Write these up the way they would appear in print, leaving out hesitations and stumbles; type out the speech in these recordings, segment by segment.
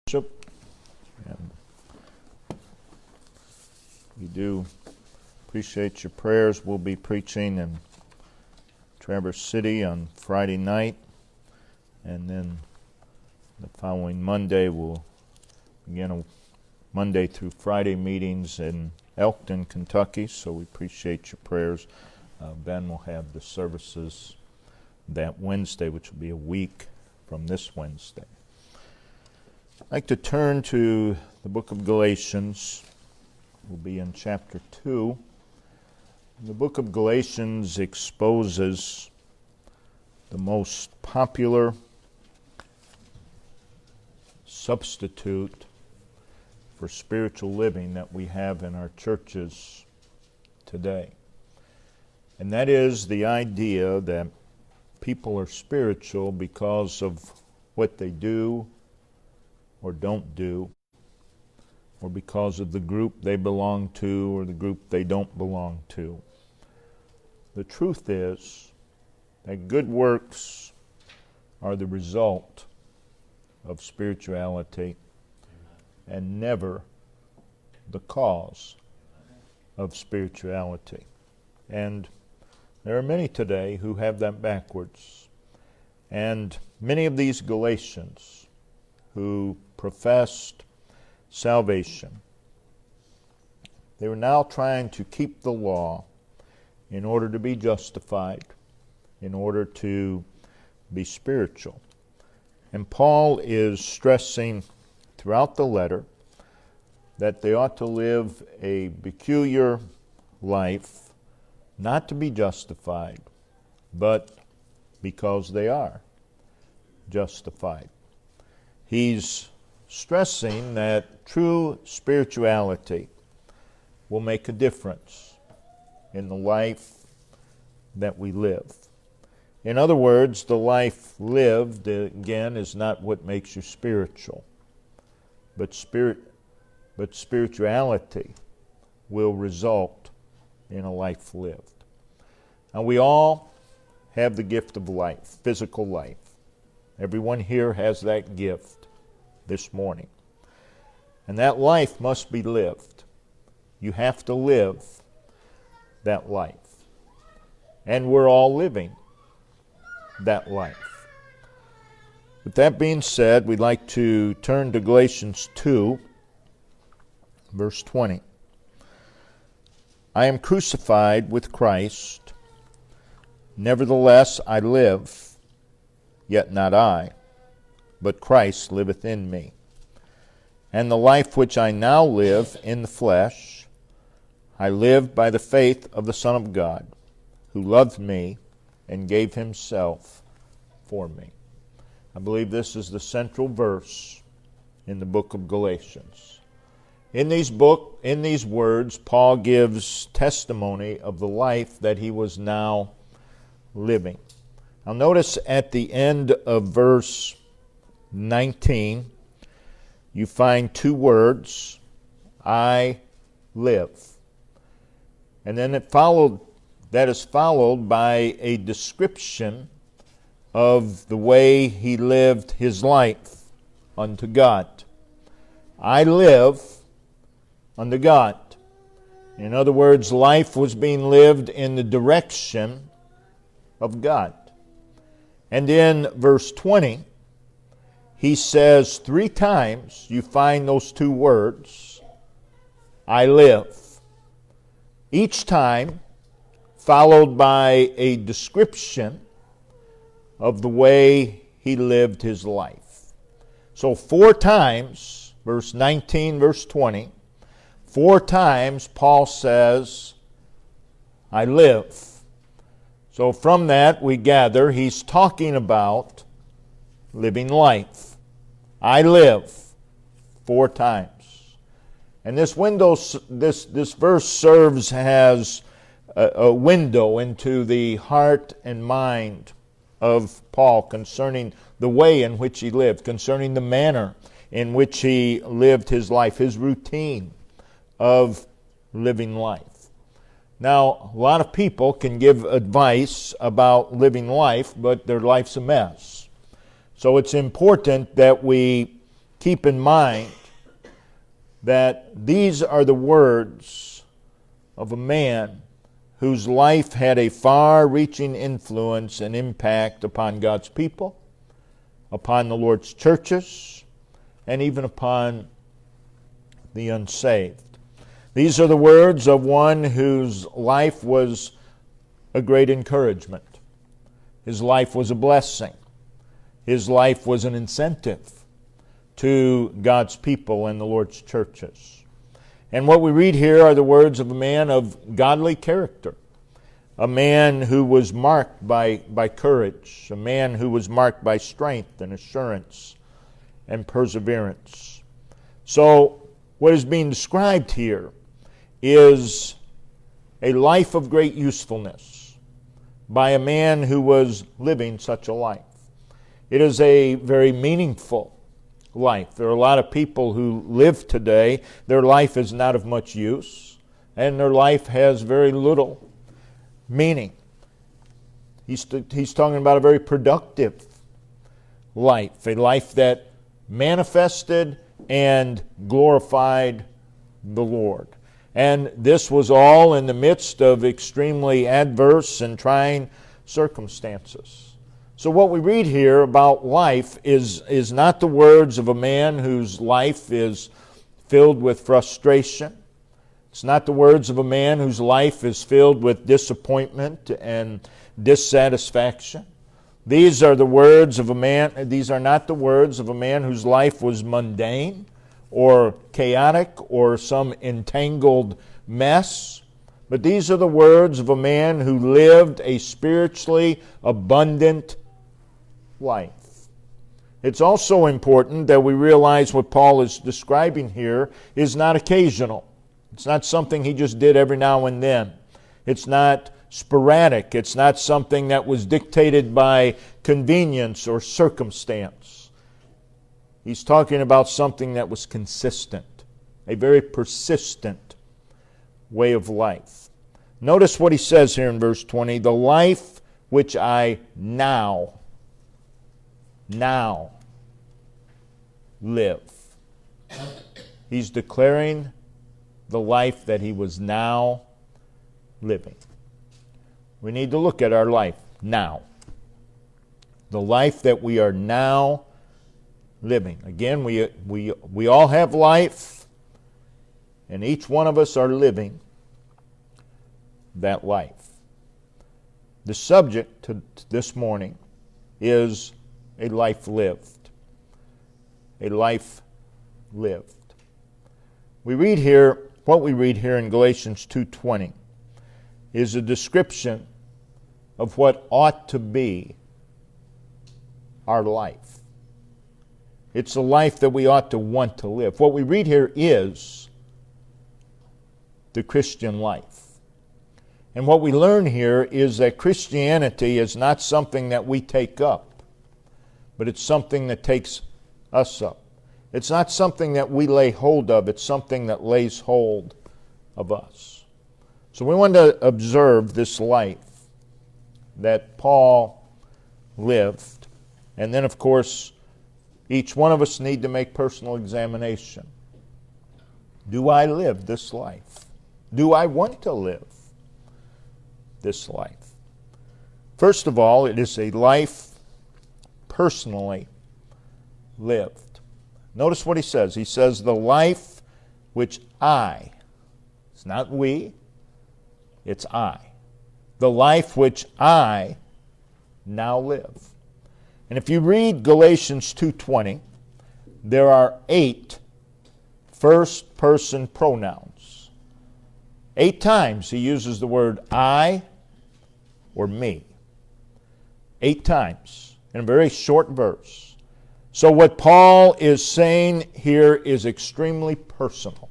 Bishop, and we do appreciate your prayers. We'll be preaching in Traverse City on Friday night, and then the following Monday we'll begin a Monday through Friday meetings in Elkton, Kentucky, so we appreciate your prayers. Ben will have the services that Wednesday, which will be a week from this Wednesday. I'd like to turn to the book of Galatians. We'll be in chapter 2. The book of Galatians exposes the most popular substitute for spiritual living that we have in our churches today. And that is the idea that people are spiritual because of what they do or don't do, or because of the group they belong to or the group they don't belong to. The truth is that good works are the result of spirituality and never the cause of spirituality. And there are many today who have that backwards. And many of these Galatians who professed salvation, they were now trying to keep the law in order to be justified, in order to be spiritual. And Paul is stressing throughout the letter that they ought to live a peculiar life, not to be justified, but because they are justified. He's stressing that true spirituality will make a difference in the life that we live. In other words, the life lived, again, is not what makes you spiritual, but spirituality will result in a life lived. Now, we all have the gift of life, physical life. Everyone here has that gift this morning. And that life must be lived. You have to live that life. And we're all living that life. With that being said, we'd like to turn to Galatians 2, verse 20. I am crucified with Christ. Nevertheless I live, yet not I, but Christ liveth in me. And the life which I now live in the flesh, I live by the faith of the Son of God, who loved me and gave himself for me. I believe this is the central verse in the book of Galatians. In these words, Paul gives testimony of the life that he was now living. Now notice at the end of verse 19, you find two words, I live. And then that is followed by a description of the way he lived his life unto God. I live unto God. In other words, life was being lived in the direction of God. And in verse 20, he says 3 times, you find those two words, I live. Each time followed by a description of the way he lived his life. So 4 times, verse 19, verse 20, 4 times Paul says, I live. So from that we gather he's talking about living life. I live 4 times. And this verse serves as a window into the heart and mind of Paul concerning the way in which he lived, concerning the manner in which he lived his life, his routine of living life. Now, a lot of people can give advice about living life, but their life's a mess. So it's important that we keep in mind that these are the words of a man whose life had a far-reaching influence and impact upon God's people, upon the Lord's churches, and even upon the unsaved. These are the words of one whose life was a great encouragement. His life was a blessing. His life was an incentive to God's people and the Lord's churches. And what we read here are the words of a man of godly character, a man who was marked by courage, a man who was marked by strength and assurance and perseverance. So what is being described here is a life of great usefulness by a man who was living such a life. It is a very meaningful life. There are a lot of people who live today, their life is not of much use, and their life has very little meaning. He's talking about a very productive life, a life that manifested and glorified the Lord. And this was all in the midst of extremely adverse and trying circumstances. So what we read here about life is not the words of a man whose life is filled with frustration. It's not the words of a man whose life is filled with disappointment and dissatisfaction. These are the words of a man, these are not the words of a man whose life was mundane or chaotic or some entangled mess. But these are the words of a man who lived a spiritually abundant life. It's also important that we realize what Paul is describing here is not occasional. It's not something he just did every now and then. It's not sporadic. It's not something that was dictated by convenience or circumstance. He's talking about something that was consistent, a very persistent way of life. Notice what he says here in verse 20, the life which I now live. He's declaring the life that he was now living. We need to look at our life now. The life that we are now living. Again, we all have life, and each one of us are living that life. The subject to this morning is a life lived. A life lived. What we read here in Galatians 2:20 is a description of what ought to be our life. It's a life that we ought to want to live. What we read here is the Christian life. And what we learn here is that Christianity is not something that we take up, but it's something that takes us up. It's not something that we lay hold of, it's something that lays hold of us. So we want to observe this life that Paul lived. And then, of course, each one of us need to make personal examination. Do I live this life? Do I want to live this life? First of all, it is a life personally lived. Notice what he says. He says, the life which I, it's not we, it's I. The life which I now live. And if you read Galatians 2:20, there are 8 first-person pronouns. 8 times he uses the word I or me. 8 times in a very short verse. So what Paul is saying here is extremely personal.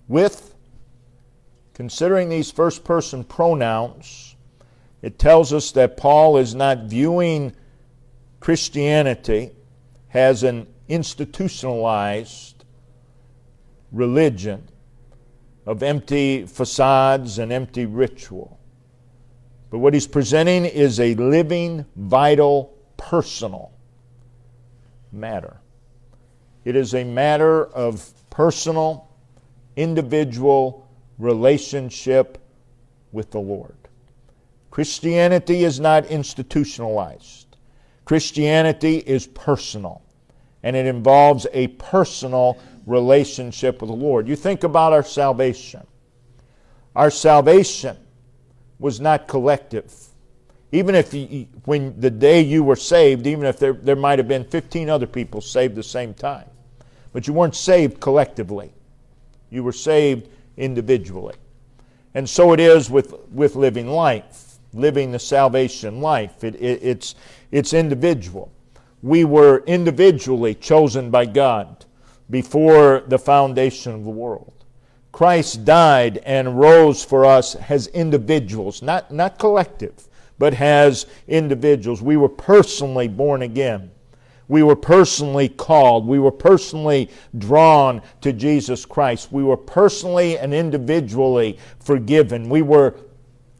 With considering these first-person pronouns, it tells us that Paul is not viewing Christianity as an institutionalized religion of empty facades and empty ritual. But what he's presenting is a living, vital, personal matter. It is a matter of personal, individual relationship with the Lord. Christianity is not institutionalized. Christianity is personal, and it involves a personal relationship with the Lord. You think about our salvation. Our salvation was not collective. Even if when the day you were saved, even if there might have been 15 other people saved at the same time, but you weren't saved collectively. You were saved individually. And so it is with living life, living the salvation life. It's individual. We were individually chosen by God before the foundation of the world. Christ died and rose for us as individuals, not collective, but as individuals. We were personally born again. We were personally called. We were personally drawn to Jesus Christ. We were personally and individually forgiven. We were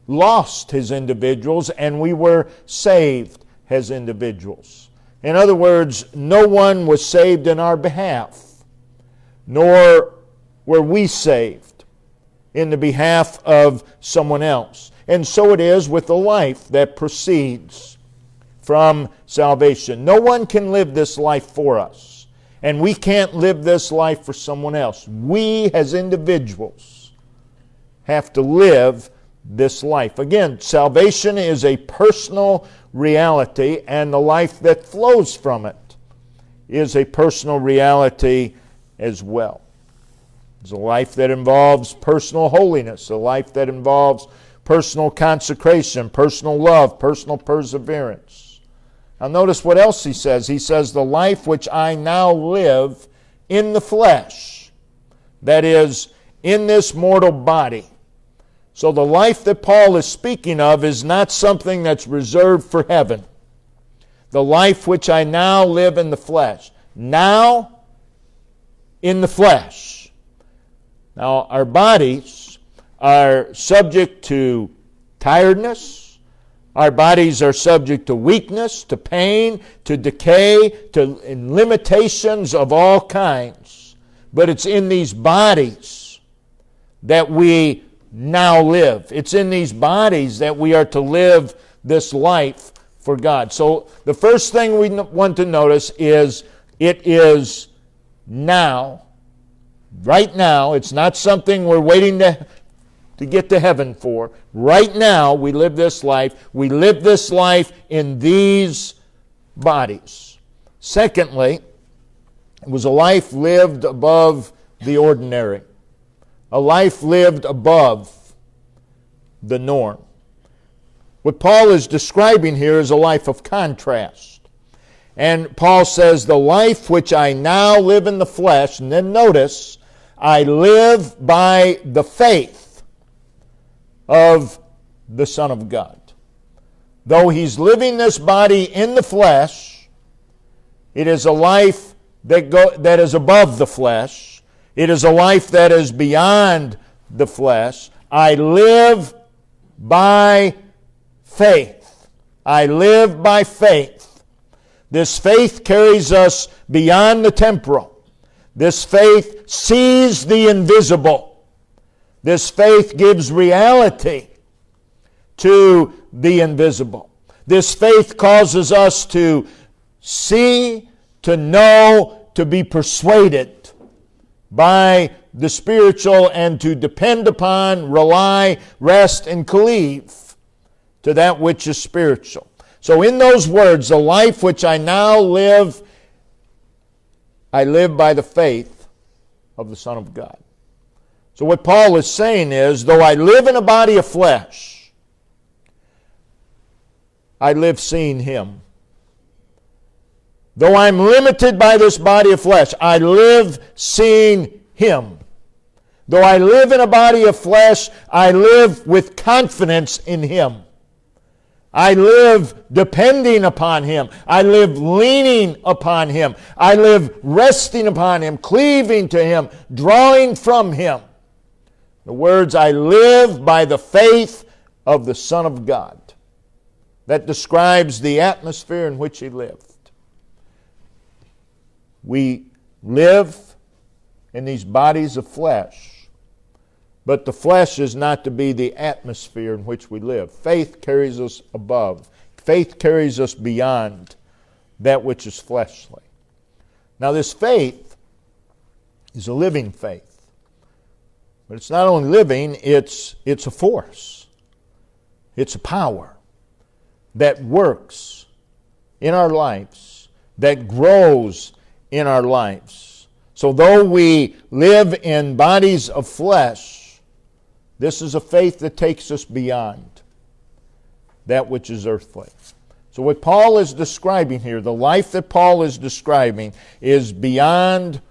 lost as individuals, and we were saved as individuals. In other words, no one was saved in our behalf, nor were we saved in the behalf of someone else. And so it is with the life that proceeds from salvation. No one can live this life for us, and we can't live this life for someone else. We as individuals have to live this life. Again, salvation is a personal reality, and the life that flows from it is a personal reality as well. It's a life that involves personal holiness, a life that involves personal consecration, personal love, personal perseverance. Now notice what else he says. He says, the life which I now live in the flesh, that is, in this mortal body. So the life that Paul is speaking of is not something that's reserved for heaven. The life which I now live in the flesh. Now, in the flesh. Now, our bodies are subject to tiredness. Our bodies are subject to weakness, to pain, to decay, to limitations of all kinds. But it's in these bodies that we now live. It's in these bodies that we are to live this life for God. So the first thing we want to notice is it is now. Right now. It's not something we're waiting to get to heaven for. Right now we live this life. We live this life in these bodies. Secondly, it was a life lived above the ordinary. A life lived above the norm. What Paul is describing here is a life of contrast. And Paul says, the life which I now live in the flesh, and then notice, I live by the faith of the Son of God. Though he's living this body in the flesh, it is a life that is above the flesh. It is a life that is beyond the flesh. I live by faith. I live by faith. This faith carries us beyond the temporal. This faith sees the invisible. This faith gives reality to the invisible. This faith causes us to see, to know, to be persuaded by the spiritual, and to depend upon, rely, rest, and cleave to that which is spiritual. So in those words, the life which I now live, I live by the faith of the Son of God. So what Paul is saying is, though I live in a body of flesh, I live seeing Him. Though I'm limited by this body of flesh, I live seeing Him. Though I live in a body of flesh, I live with confidence in Him. I live depending upon Him. I live leaning upon Him. I live resting upon Him, cleaving to Him, drawing from Him. The words, I live by the faith of the Son of God. That describes the atmosphere in which He lived. We live in these bodies of flesh, but the flesh is not to be the atmosphere in which we live. Faith carries us above. Faith carries us beyond that which is fleshly. Now this faith is a living faith. But it's not only living, it's a force. It's a power that works in our lives, that grows in our lives. So though we live in bodies of flesh, this is a faith that takes us beyond that which is earthly. So what Paul is describing here, the life that Paul is describing, is beyond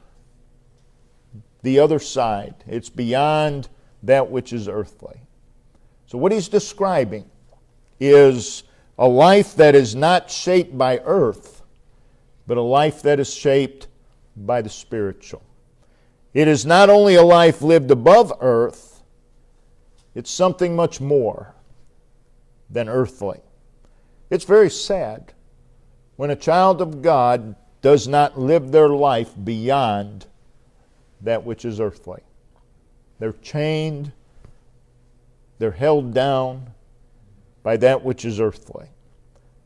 the other side. It's beyond that which is earthly. So what he's describing is a life that is not shaped by earth, but a life that is shaped by the spiritual. It is not only a life lived above earth, it's something much more than earthly. It's very sad when a child of God does not live their life beyond that which is earthly. They're chained, they're held down by that which is earthly.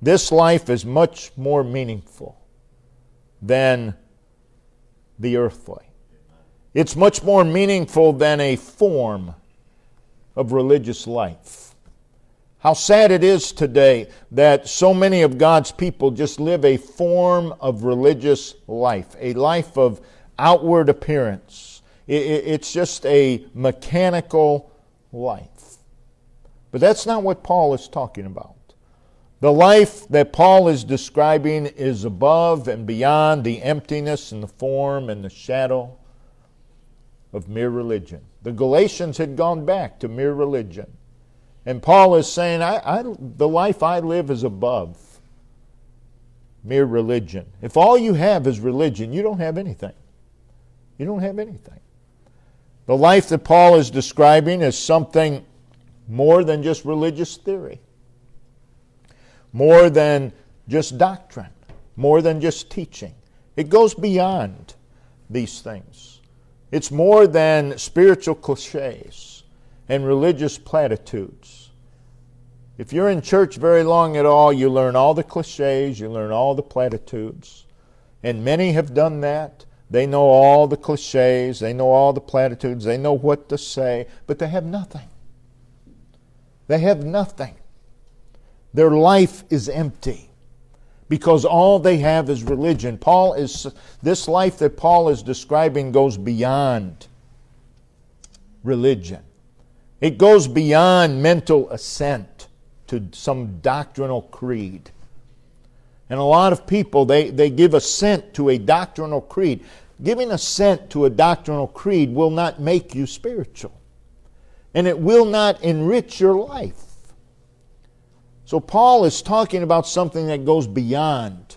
This life is much more meaningful than the earthly. It's much more meaningful than a form of religious life. How sad it is today that so many of God's people just live a form of religious life, a life of outward appearance. It's just a mechanical life. But that's not what Paul is talking about. The life that Paul is describing is above and beyond the emptiness and the form and the shadow of mere religion. The Galatians had gone back to mere religion. And Paul is saying, the life I live is above mere religion. If all you have is religion, you don't have anything. You don't have anything. The life that Paul is describing is something more than just religious theory, more than just doctrine, more than just teaching. It goes beyond these things. It's more than spiritual cliches and religious platitudes. If you're in church very long at all, you learn all the cliches, you learn all the platitudes. And many have done that. They know all the cliches, they know all the platitudes, they know what to say, but they have nothing. They have nothing. Their life is empty because all they have is religion. This life that Paul is describing goes beyond religion. It goes beyond mental assent to some doctrinal creed. And a lot of people, they give assent to a doctrinal creed. Giving assent to a doctrinal creed will not make you spiritual. And it will not enrich your life. So Paul is talking about something that goes beyond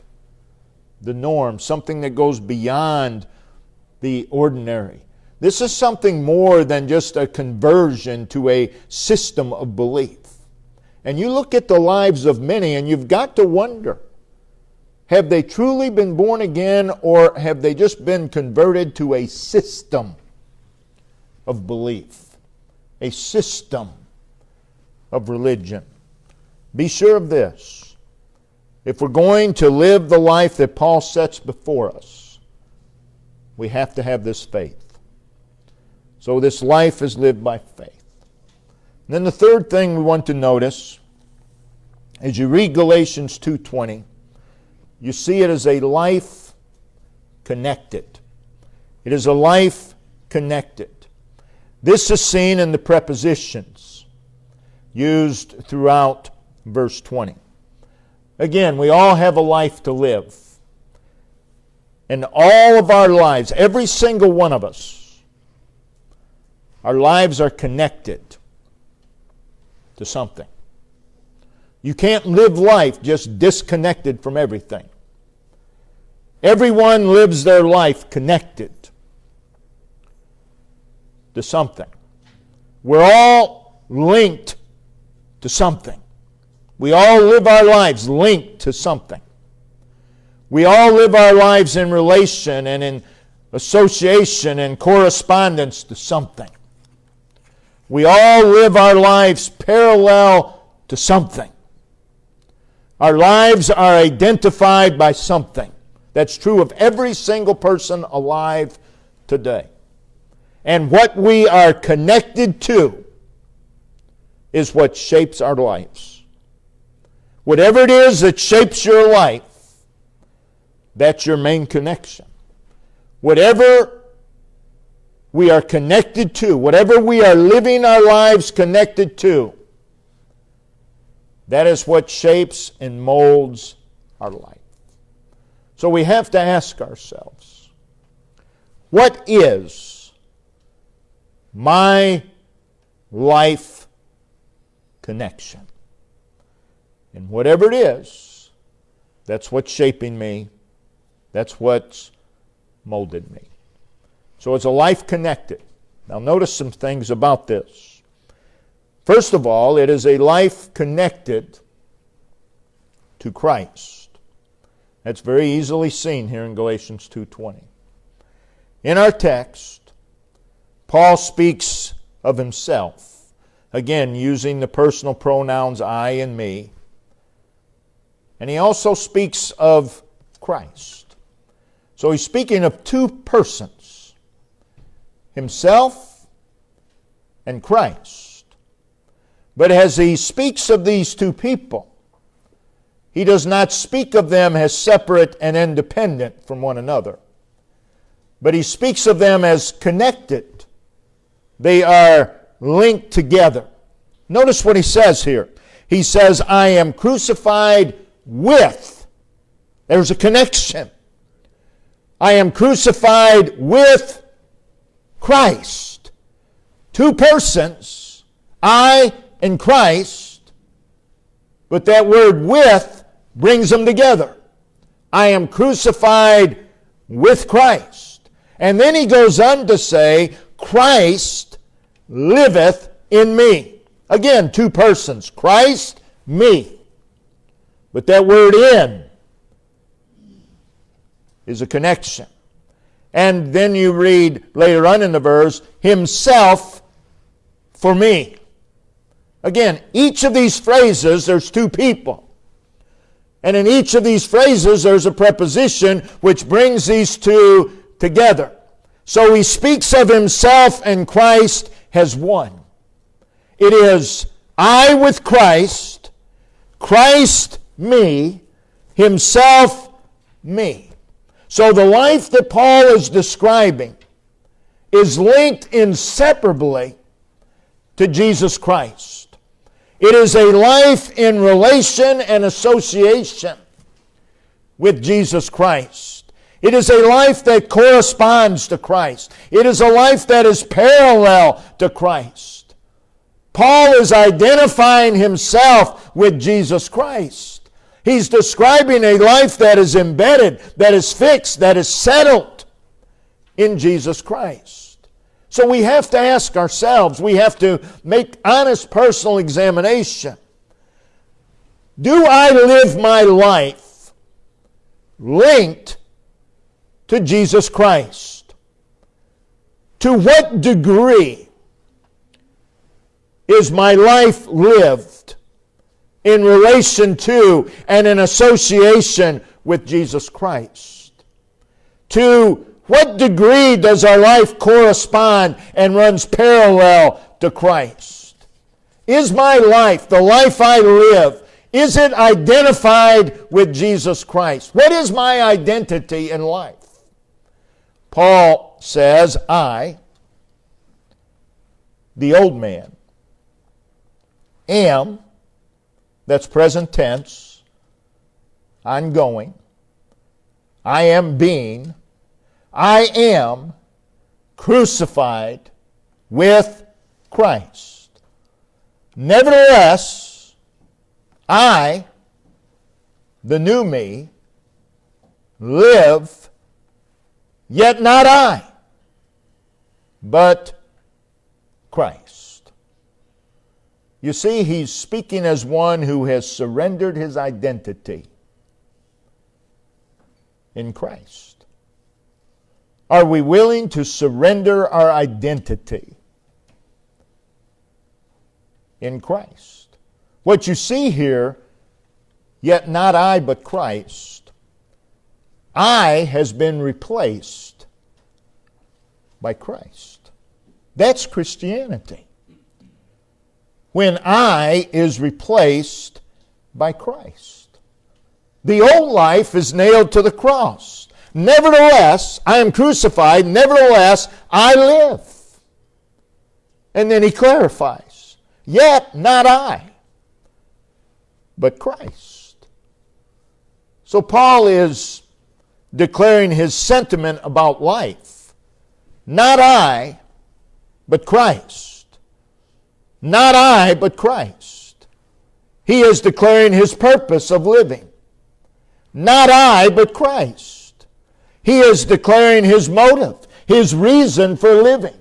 the norm, something that goes beyond the ordinary. This is something more than just a conversion to a system of belief. And you look at the lives of many and you've got to wonder, have they truly been born again or have they just been converted to a system of belief, a system of religion? Be sure of this. If we're going to live the life that Paul sets before us, we have to have this faith. So this life is lived by faith. And then the third thing we want to notice, as you read Galatians 2:20, you see it as a life connected. It is a life connected. This is seen in the prepositions used throughout verse 20. Again, we all have a life to live. And all of our lives, every single one of us, our lives are connected to something. You can't live life just disconnected from everything. Everyone lives their life connected to something. We're all linked to something. We all live our lives linked to something. We all live our lives in relation and in association and correspondence to something. We all live our lives parallel to something. Our lives are identified by something. That's true of every single person alive today. And what we are connected to is what shapes our lives. Whatever it is that shapes your life, that's your main connection. Whatever we are connected to, whatever we are living our lives connected to, that is what shapes and molds our life. So we have to ask ourselves, what is my life connection? And whatever it is, that's what's shaping me. That's what's molded me. So it's a life connected. Now notice some things about this. First of all, it is a life connected to Christ. That's very easily seen here in Galatians 2:20. In our text, Paul speaks of himself, again using the personal pronouns I and me. And he also speaks of Christ. So he's speaking of two persons, himself and Christ. But as he speaks of these two people, he does not speak of them as separate and independent from one another, but he speaks of them as connected. They are linked together. Notice what he says here. He says, I am crucified with. There's a connection. I am crucified with Christ. Two persons, I and Christ, but that word with brings them together. I am crucified with Christ. And then he goes on to say, Christ liveth in me. Again, two persons, Christ, me. But that word in is a connection. And then you read later on in the verse, himself for me. Again, each of these phrases, there's two people. And in each of these phrases, there's a preposition which brings these two together. So he speaks of himself and Christ as one. It is I with Christ, Christ me, himself me. So the life that Paul is describing is linked inseparably to Jesus Christ. It is a life in relation and association with Jesus Christ. It is a life that corresponds to Christ. It is a life that is parallel to Christ. Paul is identifying himself with Jesus Christ. He's describing a life that is embedded, that is fixed, that is settled in Jesus Christ. So we have to ask ourselves, we have to make honest personal examination. Do I live my life linked to Jesus Christ? To what degree is my life lived in relation to and in association with Jesus Christ? To what degree does our life correspond and runs parallel to Christ? Is my life, the life I live, is it identified with Jesus Christ? What is my identity in life? Paul says, I, the old man, am, that's present tense, ongoing, I am being, I am crucified with Christ. Nevertheless, I, the new me, live, yet not I, but Christ. You see, he's speaking as one who has surrendered his identity in Christ. Are we willing to surrender our identity in Christ? What you see here, yet not I but Christ, I has been replaced by Christ. That's Christianity. When I is replaced by Christ. The old life is nailed to the cross. Nevertheless, I am crucified. Nevertheless, I live. And then he clarifies, yet not I, but Christ. So Paul is declaring his sentiment about life. Not I, but Christ. Not I, but Christ. He is declaring his purpose of living. Not I, but Christ. He is declaring his motive, his reason for living.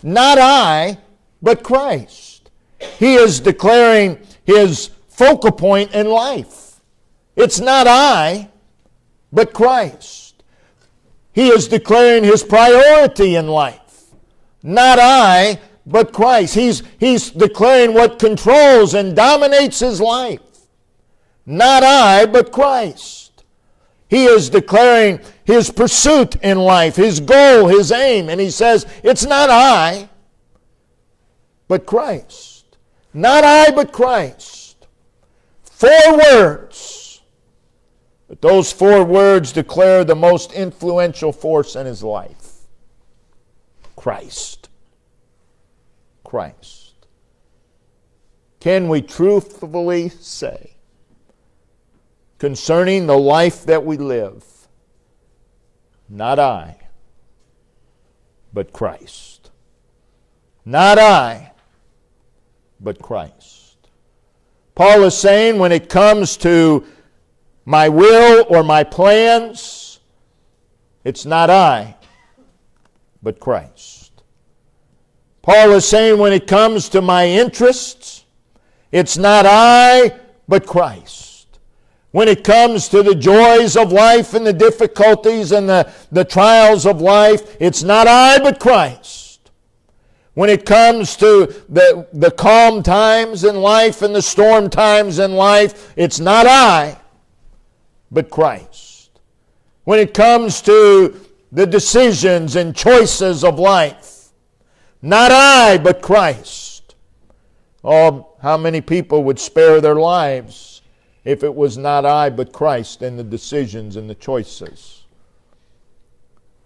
Not I, but Christ. He is declaring his focal point in life. It's not I, but Christ. He is declaring his priority in life. Not I, but Christ. He's declaring what controls and dominates his life. Not I, but Christ. He is declaring his pursuit in life, his goal, his aim. And he says, it's not I, but Christ. Not I, but Christ. 4 words. But those 4 words declare the most influential force in his life. Christ. Christ. Can we truthfully say, concerning the life that we live, not I, but Christ. Not I, but Christ. Paul is saying when it comes to my will or my plans, it's not I, but Christ. Paul is saying when it comes to my interests, it's not I, but Christ. When it comes to the joys of life and the difficulties and the trials of life, it's not I, but Christ. When it comes to the calm times in life and the storm times in life, it's not I, but Christ. When it comes to the decisions and choices of life, not I, but Christ. Oh, how many people would spare their lives if it was not I, but Christ in the decisions and the choices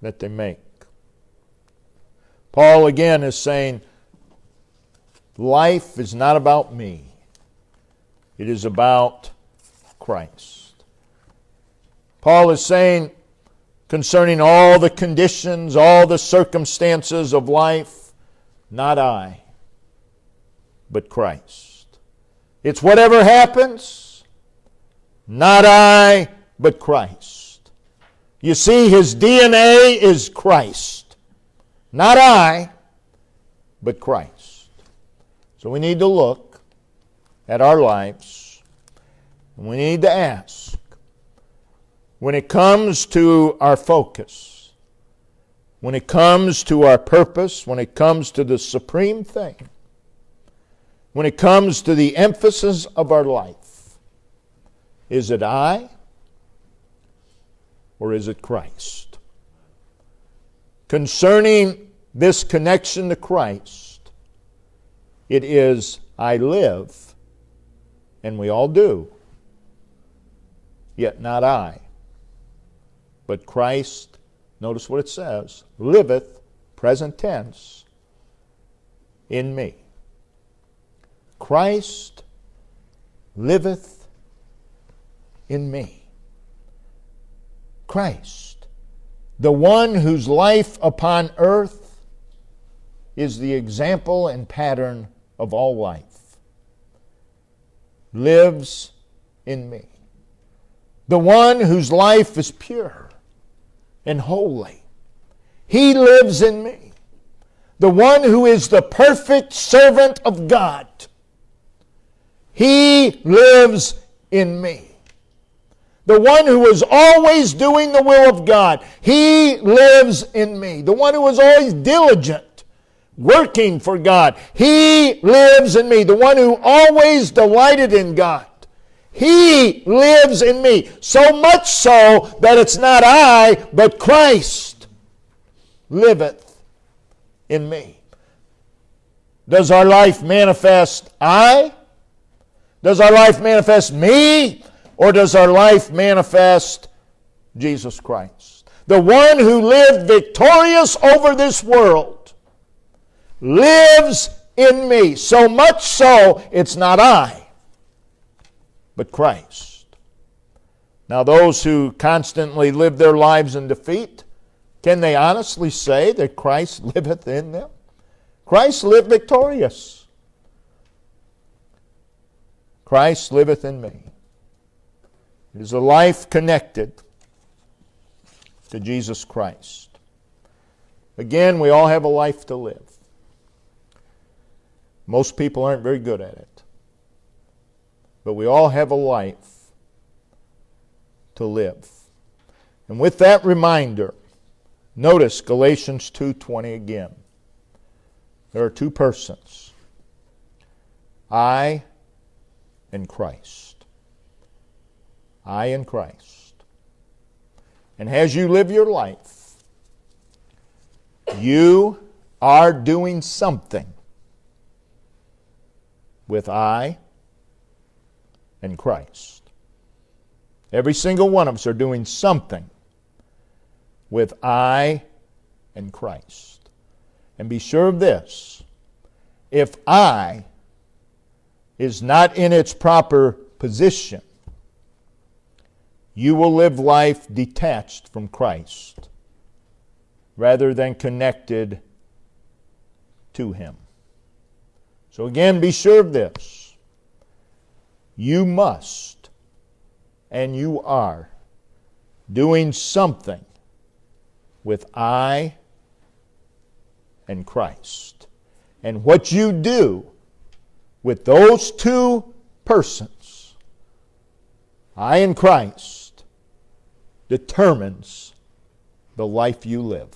that they make. Paul again is saying, life is not about me. It is about Christ. Paul is saying, concerning all the conditions, all the circumstances of life, not I, but Christ. It's whatever happens, not I, but Christ. You see, his DNA is Christ. Not I, but Christ. So we need to look at our lives, and we need to ask, when it comes to our focus, when it comes to our purpose, when it comes to the supreme thing, when it comes to the emphasis of our life, is it I or is it Christ? Concerning this connection to Christ, it is I live, and we all do, yet not I, but Christ, notice what it says, liveth, present tense, in me. Christ liveth in me. Christ, the one whose life upon earth is the example and pattern of all life, lives in me. The one whose life is pure and holy, he lives in me. The one who is the perfect servant of God, he lives in me. The one who was always doing the will of God. He lives in me. The one who was always diligent, working for God. He lives in me. The one who always delighted in God. He lives in me. So much so that it's not I, but Christ liveth in me. Does our life manifest I? Does our life manifest me? Or does our life manifest Jesus Christ? The one who lived victorious over this world lives in me. So much so, it's not I, but Christ. Now, those who constantly live their lives in defeat, can they honestly say that Christ liveth in them? Christ lived victorious. Christ liveth in me. It is a life connected to Jesus Christ. Again, we all have a life to live. Most people aren't very good at it. But we all have a life to live. And with that reminder, notice Galatians 2:20 again. There are two persons, I and Christ. I and Christ. And as you live your life, you are doing something with I and Christ. Every single one of us are doing something with I and Christ. And be sure of this, if I is not in its proper position, you will live life detached from Christ rather than connected to Him. So again, be sure of this. You must and you are doing something with I and Christ. And what you do with those two persons, I and Christ, determines the life you live.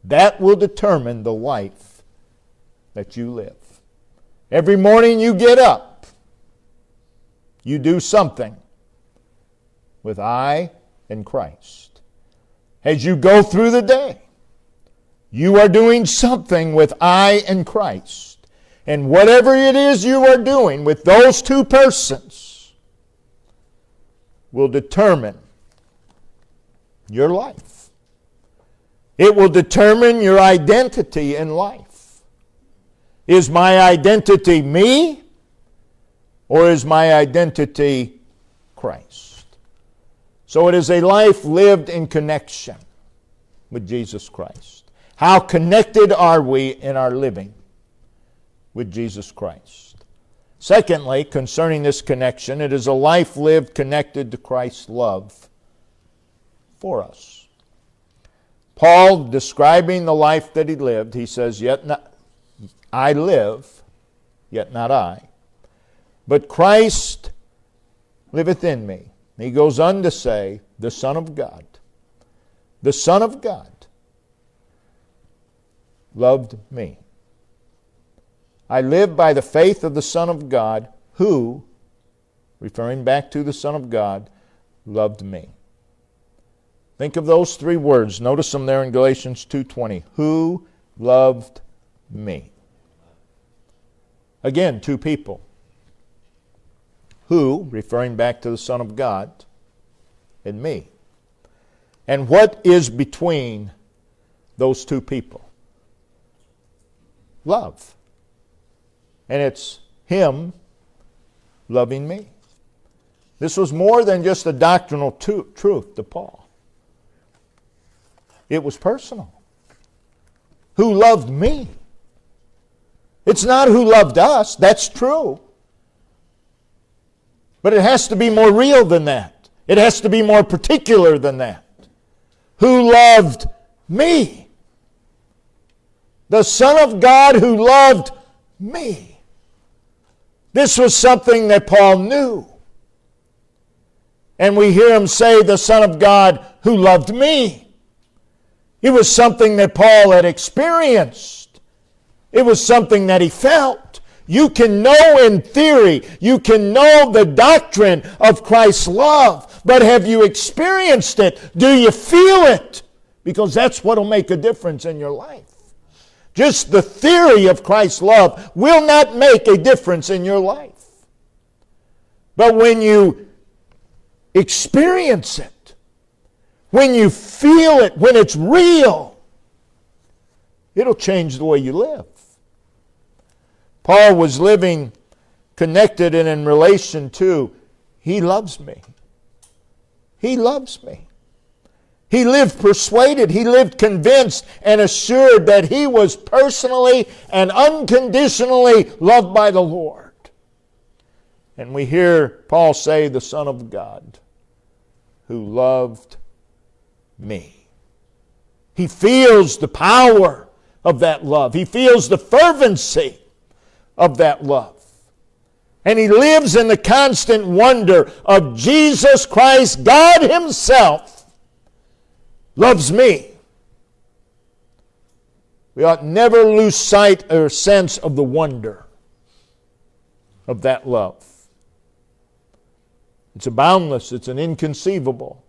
That will determine the life that you live. Every morning you get up, you do something with I and Christ. As you go through the day, you are doing something with I and Christ. And whatever it is you are doing with those two persons will determine your life. It will determine your identity in life. Is my identity me, or is my identity Christ? So it is a life lived in connection with Jesus Christ. How connected are we in our living with Jesus Christ? Secondly, concerning this connection, it is a life lived connected to Christ's love for us. Paul, describing the life that he lived, he says, "Yet not I live, yet not I, but Christ liveth in me." He goes on to say, the Son of God loved me. I live by the faith of the Son of God, who, referring back to the Son of God, loved me. Think of those three words. Notice them there in Galatians 2:20. Who loved me? Again, two people. Who, referring back to the Son of God, and me. And what is between those two people? Love. And it's Him loving me. This was more than just a doctrinal truth to Paul. It was personal. Who loved me? It's not who loved us. That's true. But it has to be more real than that. It has to be more particular than that. Who loved me? The Son of God who loved me. This was something that Paul knew. And we hear him say, the Son of God who loved me. It was something that Paul had experienced. It was something that he felt. You can know in theory, you can know the doctrine of Christ's love, but have you experienced it? Do you feel it? Because that's what will make a difference in your life. Just the theory of Christ's love will not make a difference in your life. But when you experience it, when you feel it, when it's real, it'll change the way you live. Paul was living connected and in relation to, he loves me. He loves me. He lived persuaded, he lived convinced and assured that he was personally and unconditionally loved by the Lord. And we hear Paul say, the Son of God who loved me. He feels the power of that love. He feels the fervency of that love. And he lives in the constant wonder of Jesus Christ, God himself, loves me. We ought never lose sight or sense of the wonder of that love. It's a boundless, it's an inconceivable,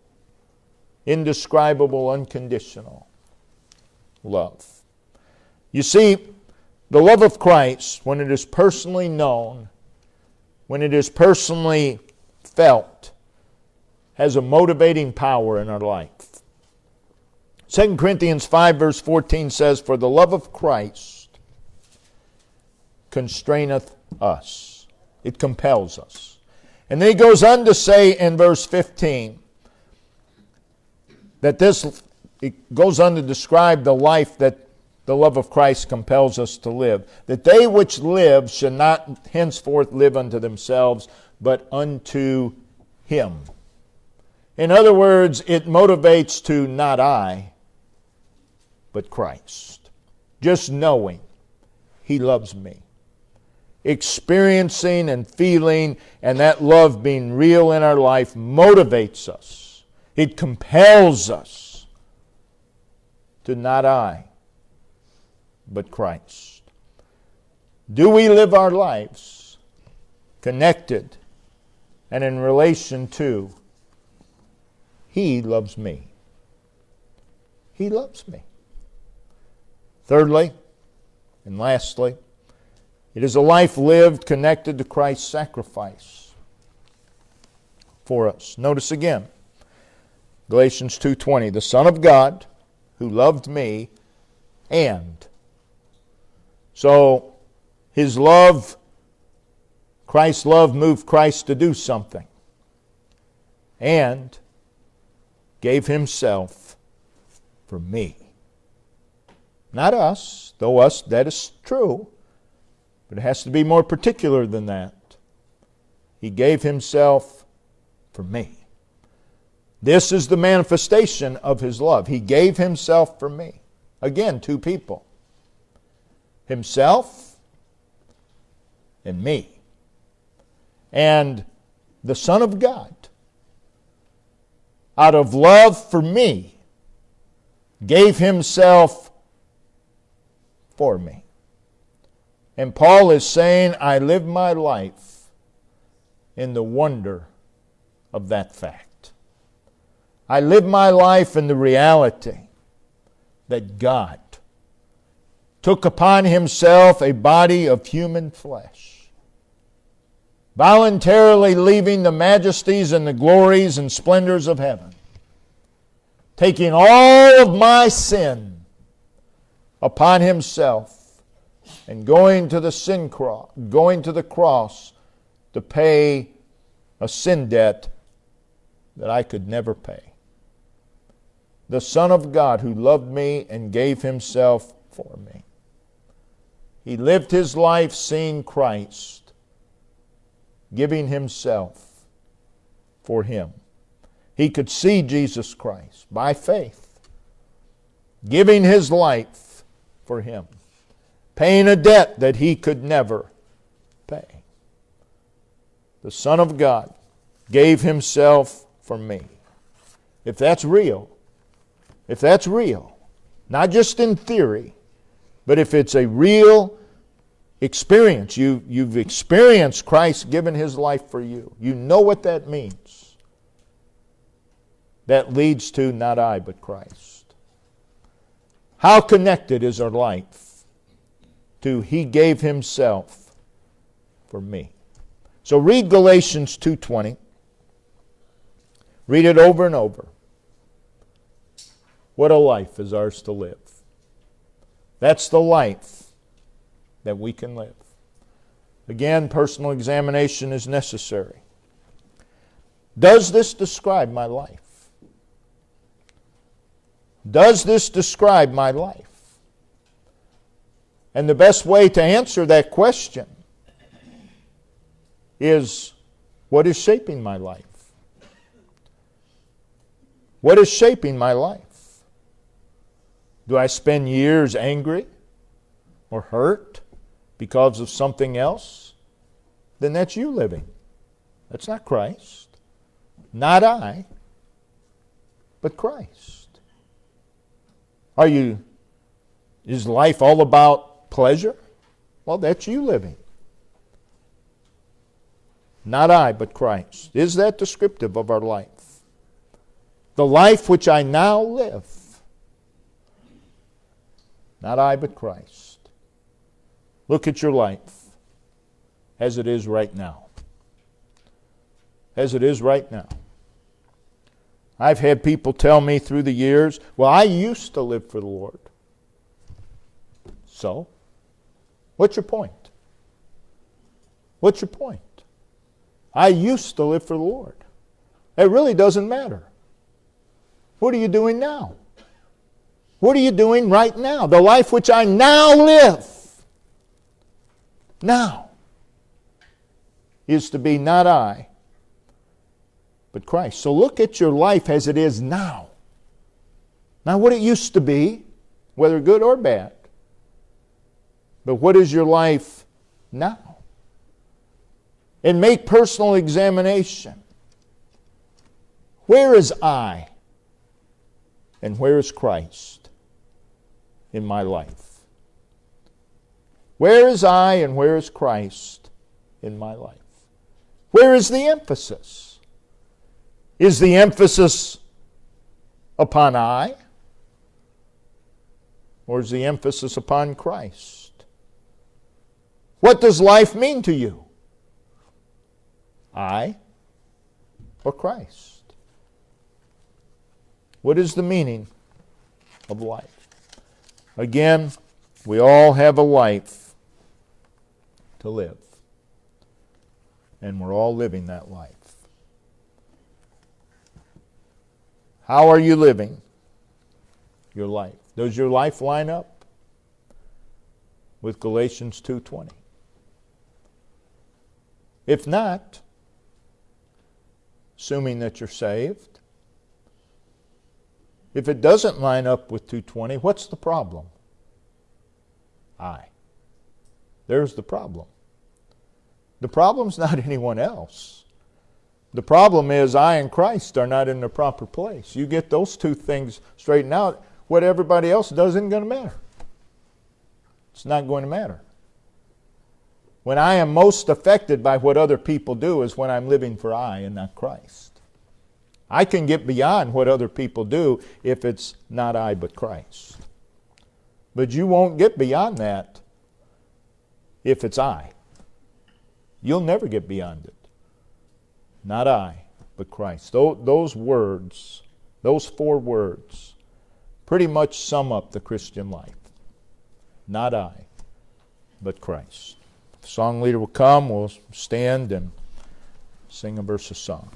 indescribable, unconditional love. You see, the love of Christ, when it is personally known, when it is personally felt, has a motivating power in our life. 2 Corinthians 5 verse 14 says, for the love of Christ constraineth us. It compels us. And then he goes on to say in verse 15 that it goes on to describe the life that the love of Christ compels us to live. That they which live should not henceforth live unto themselves, but unto him. In other words, it motivates to not I, but Christ. Just knowing he loves me. Experiencing and feeling and that love being real in our life motivates us. It compels us to not I, but Christ. Do we live our lives connected and in relation to he loves me? He loves me. Thirdly, and lastly, it is a life lived connected to Christ's sacrifice for us. Notice again, Galatians 2:20, the Son of God who loved me and. So, his love, Christ's love moved Christ to do something. And gave himself for me. Not us, though us, that is true. But it has to be more particular than that. He gave himself for me. This is the manifestation of his love. He gave himself for me. Again, two people. Himself and me. And the Son of God, out of love for me, gave himself for me. And Paul is saying, I live my life in the wonder of that fact. I live my life in the reality that God took upon himself a body of human flesh, voluntarily leaving the majesties and the glories and splendors of heaven, taking all of my sin upon himself, and going to the cross to pay a sin debt that I could never pay. The Son of God who loved me and gave himself for me. He lived his life seeing Christ, giving himself for him. He could see Jesus Christ by faith, giving his life for him, paying a debt that he could never pay. The Son of God gave himself for me. If that's real, not just in theory, but if it's a real experience, you've experienced Christ giving His life for you. You know what that means. That leads to not I, but Christ. How connected is our life to He gave Himself for me? So read Galatians 2:20. Read it over and over. What a life is ours to live. That's the life that we can live. Again, personal examination is necessary. Does this describe my life? Does this describe my life? And the best way to answer that question is, what is shaping my life? What is shaping my life? Do I spend years angry or hurt because of something else? Then that's you living. That's not Christ. Not I, but Christ. Is life all about pleasure? Well, that's you living. Not I, but Christ. Is that descriptive of our life? The life which I now live. Not I, but Christ. Look at your life as it is right now. As it is right now. I've had people tell me through the years, well, I used to live for the Lord. So, what's your point? What's your point? I used to live for the Lord. It really doesn't matter. What are you doing now? What are you doing right now? The life which I now live, now, is to be not I, but Christ. So look at your life as it is now. Not what it used to be, whether good or bad. But what is your life now? And make personal examination. Where is I? And where is Christ in my life? Where is I and where is Christ in my life? Where is the emphasis? Is the emphasis upon I? Or is the emphasis upon Christ? What does life mean to you? I or Christ? What is the meaning of life? Again, we all have a life to live. And we're all living that life. How are you living your life? Does your life line up with Galatians 2:20? If not, assuming that you're saved, if it doesn't line up with 2:20, what's the problem? I. There's the problem. The problem's not anyone else. The problem is I and Christ are not in the proper place. You get those two things straightened out, what everybody else does isn't going to matter. It's not going to matter. When I am most affected by what other people do is when I'm living for I and not Christ. I can get beyond what other people do if it's not I but Christ. But you won't get beyond that if it's I. You'll never get beyond it. Not I, but Christ. Those words, those 4 words, pretty much sum up the Christian life. Not I, but Christ. The song leader will come, we'll stand and sing a verse of song.